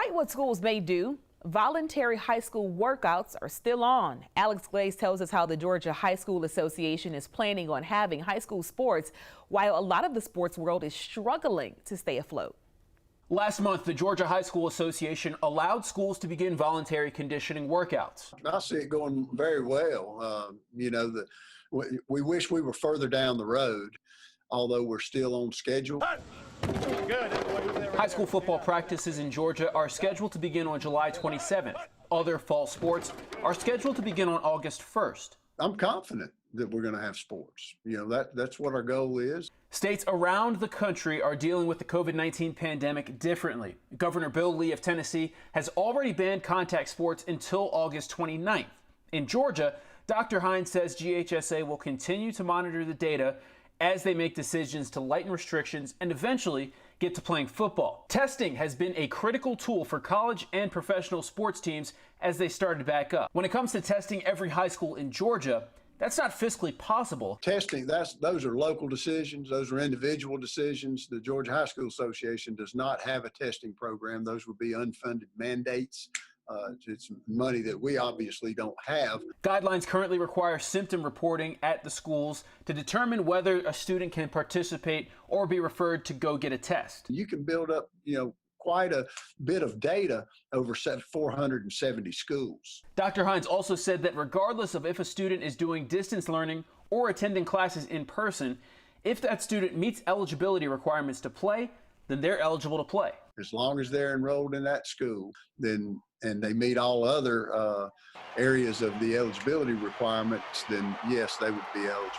Despite what schools may do, voluntary high school workouts are still on. Alex Glaze tells us how the Georgia High School Association is planning on having high school sports while a lot of the sports world is struggling to stay afloat. Last month, the Georgia High School Association allowed schools to begin voluntary conditioning workouts. I see it going very well. We wish we were further down the road, although we're still on schedule. High school football practices in Georgia are scheduled to begin on July 27th. Other fall sports are scheduled to begin on August 1st. I'm confident that we're going to have sports. That's what our goal is. States around the country are dealing with the COVID-19 pandemic differently. Governor Bill Lee of Tennessee has already banned contact sports until August 29th. In Georgia, Dr. Hines says GHSA will continue to monitor the data as they make decisions to lighten restrictions and eventually get to playing football. Testing has been a critical tool for college and professional sports teams as they started back up. When it comes to testing every high school in Georgia, that's not fiscally possible. Testing, those are local decisions. Those are individual decisions. The Georgia High School Association does not have a testing program. Those would be unfunded mandates. It's money that we obviously don't have. Guidelines currently require symptom reporting at the schools to determine whether a student can participate or be referred to go get a test. You can build up, quite a bit of data over 470 schools. Dr. Hines also said that regardless of if a student is doing distance learning or attending classes in person, if that student meets eligibility requirements to play, then they're eligible to play. As long as they're enrolled in that school, and they meet all other areas of the eligibility requirements, then yes, they would be eligible.